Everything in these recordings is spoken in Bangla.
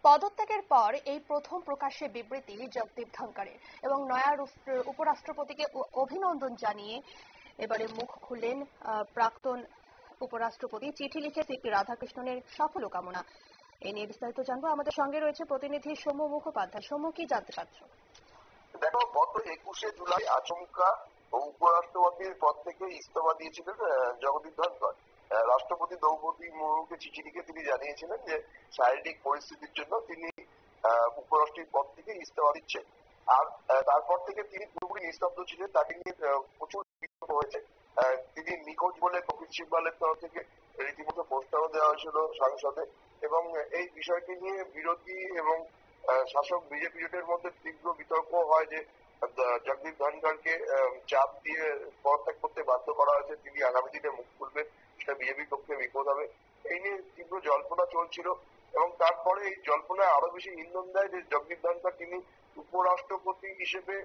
পদত্যাগের পর এই প্রথম প্রকাশ্যে বিবৃতি জগদীপ ধনখড়ের এবং নয়া উপরাষ্ট্রপতিকে অভিনন্দন জানিয়ে এবারে মুখ খুললেন প্রাক্তন উপরাষ্ট্রপতি। চিঠি লিখে সিপি রাধাকৃষ্ণনের সাফল্য কামনা। এ নিয়ে বিস্তারিত জানবো, আমাদের সঙ্গে রয়েছে প্রতিনিধি সৌম্য মুখোপাধ্যায়। সৌম্য, কি জানতে চাচ্ছ? দেখো, গত 21শে জুলাই আচমকা উপরাষ্ট্রপতির পদ থেকে ইস্তফা দিয়েছিলেন জগদীপ ধনখড়। রাষ্ট্রপতি দ্রৌপদী মুর্মুকে চিঠি লিখে তিনি জানিয়েছিলেন যে শারীরিক পরিস্থিতির জন্য তিনি উপরাষ্ট্রপতির পদ থেকে ইস্তফা দিচ্ছেন। আর তারপর থেকে তিনি পুরোপুরি নিস্তব্ধ ছিলেন। তাকে নিয়ে প্রচুর বিতর্ক হয়েছে। তিনি নিখোঁজ বলে কপিল সিব্বালের তরফ থেকে রীতিমতো প্রস্তাবও দেওয়া হয়েছিল সংসদে, এবং এই বিষয়টি নিয়ে বিরোধী এবং শাসক বিজেপি জোটের মধ্যে তীব্র বিতর্ক হয় যে জগদীপ ধনখড়কে চাপ দিয়ে পদত্যাগ করতে বাধ্য করা হয়েছে। তিনি আগামী দিনে মুখ খুলবেন, সেটা বিজেপির পক্ষে বিপদ হবে। এই নিয়ে তীব্র জল্পনা চলছিল, এবং তারপরে এই জল্পনায় আরো বেশি ইন্ধন দেয় যে জগদীপ ধনখড় তিনি উপরাষ্ট্রপতি হিসেবে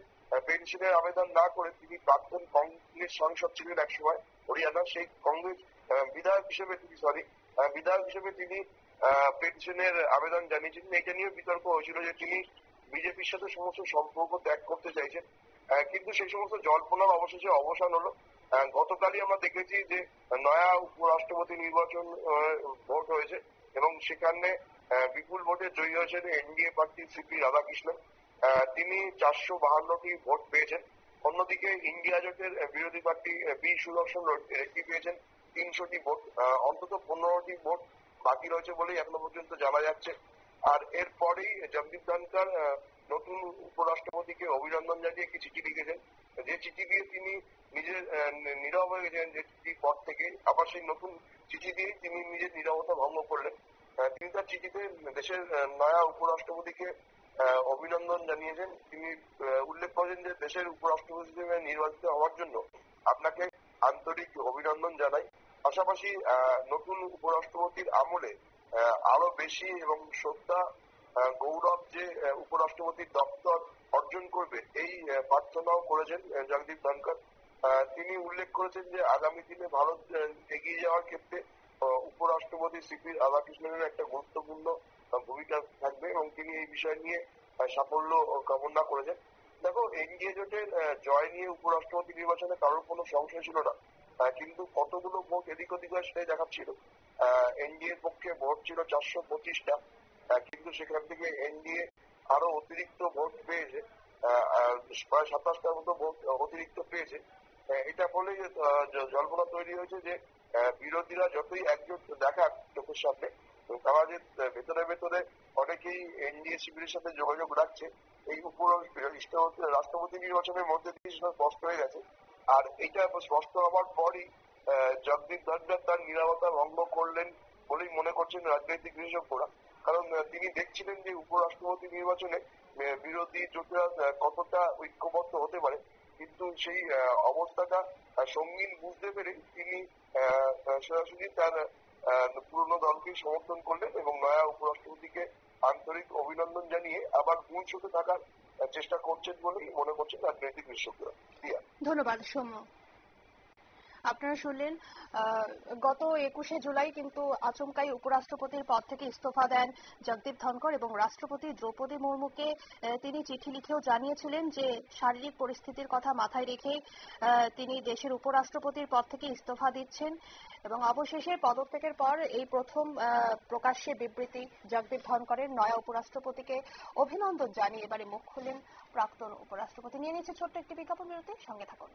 পেনশনের আবেদন না করে তিনি প্রাক্তন কংগ্রেস সাংসদ ছিলেন একসময় হরিয়ানা, সেই কংগ্রেস বিধায়ক হিসেবে তিনি পেনশনের আবেদন জানিয়েছিলেন। এটা নিয়ে বিতর্ক হয়েছিল যে তিনি বিজেপির সাথে সমস্ত সম্পর্ক ত্যাগ করতে চাইছেন, কিন্তু সেই সমস্ত জল্পনার অবশেষে অবসান হলো। গতকালই আমরা দেখেছি যে নয়া উপরাষ্ট্রপতি নির্বাচন ভোট হয়েছে, এবং সেখানে বিপুল ভোটে জয়ী হয়েছেন এনডিএ প্রার্থী সিপি রাধাকৃষ্ণন। তিনি 452টি ভোট পেয়েছেন। অন্যদিকে ইন্ডিয়া জোটের বিরোধী প্রার্থী বি সুদর্শন রেড্ডি পেয়েছেন 300টি ভোট। অন্তত 15টি ভোট বাকি রয়েছে বলেই এখনো পর্যন্ত জানা যাচ্ছে। আর এরপরেই জগদীপ ধনখড় নতুন উপরাষ্ট্রপতিকে অভিনন্দন জানিয়ে একটি চিঠি লিখেছেন, যে চিঠি দিয়ে তিনি নিজের নীরব হয়ে গেছেন। যে চিঠির পর থেকে আবার সেই নতুন চিঠি দিয়েই তিনি নিজের নীরবতা ভঙ্গ করলেন। তিনি তার চিঠিতে দেশের নয়া উপরাষ্ট্রপতিকে অভিনন্দন জানিয়েছেন। তিনি উল্লেখ করেছেন যে দেশের উপরাষ্ট্রপতি হিসেবে নির্বাচিত হওয়ার জন্য আপনাকে আন্তরিক অভিনন্দন জানাই। পাশাপাশি নতুন উপরাষ্ট্রপতির আমলে আরো বেশি এবং শ্রদ্ধা গৌরব যে উপরাষ্ট্রপতির দপ্তর অর্জন করবে, এই প্রার্থনাও করেছেন জগদীপ ধনখড়। তিনি উল্লেখ করেছেন যে আগামী দিনে ভারত এগিয়ে যাওয়ার ক্ষেত্রে উপরাষ্ট্রপতি সিপি রাধাকৃষ্ণনের একটা গুরুত্বপূর্ণ ভূমিকা থাকবে, এবং তিনি এই বিষয় নিয়ে সাফল্য কামনা করেছেন। দেখো, এনডিএ জোটের জয় নিয়ে উপরাষ্ট্রপতি নির্বাচনে কারোর কোনো সংশয় ছিল না, কিন্তু কতগুলো ভোট এদিক ওদিক হয় সেটাই দেখাচ্ছিল। এনডিএর পক্ষে ভোট ছিল 425টা, কিন্তু সেখান থেকে এনডিএ আরো অতিরিক্ত ভোট পেয়েছে, প্রায় 27টার মতো ভোট অতিরিক্ত পেয়েছে। এটা বলে জল্পনা তৈরি হয়েছে যে বিরোধীরা যতই একজোট দেখাক চোখের সামনে, তারা যে ভেতরে ভেতরে অনেকেই এনডিএ শিবিরের সাথে যোগাযোগ রাখছে, এই রাষ্ট্রপতি নির্বাচনের মধ্যে দিয়ে সেটা স্পষ্ট হয়ে গেছে। আর এটা স্পষ্ট হওয়ার পরই জগদীপ ধনখড় তার নীরবতা ভঙ্গ করলেন বলেই মনে করছেন রাজনৈতিক বিশেষজ্ঞরা। কারণ তিনি দেখছিলেন যে উপরাষ্ট্রপতি নির্বাচনে বিরোধী জোটরা কতটা ঐক্যবদ্ধ হতে পারে, কিন্তু সেই অবস্থাটা সঙ্গীন বুঝতে পেরে তিনি সরাসরি তার পুরনো দলকে সমর্থন করলেন, এবং নয়া উপরাষ্ট্রপতিকে আন্তরিক অভিনন্দন জানিয়ে আবার মূল স্রোতে থাকার চেষ্টা করছেন বলেই মনে করছেন রাজনৈতিক বিশেষজ্ঞরা। ধন্যবাদ সৌম্য। আপনারা শুনলেন, গত 21শে জুলাই কিন্তু আচমকাই উপরাষ্ট্রপতির পদ থেকে ইস্তফা দেন জগদীপ ধনখড়, এবং রাষ্ট্রপতি দ্রৌপদী মুর্মুকে তিনি চিঠি লিখেও জানিয়েছিলেন যে শারীরিক পরিস্থিতির কথা মাথায় রেখে তিনি দেশের উপরাষ্ট্রপতির পদ থেকে ইস্তফা দিচ্ছেন। এবং অবশেষে পদত্যাগের পর এই প্রথম প্রকাশ্যে বিবৃতি জগদীপ ধনখড়ের নয়া উপরাষ্ট্রপতিকে অভিনন্দন জানিয়ে এবারে মুখ খুললেন প্রাক্তন উপরাষ্ট্রপতি। নিয়ে নিচ্ছে ছোট্ট একটি বিজ্ঞাপন বিরতি, সঙ্গে থাকুন।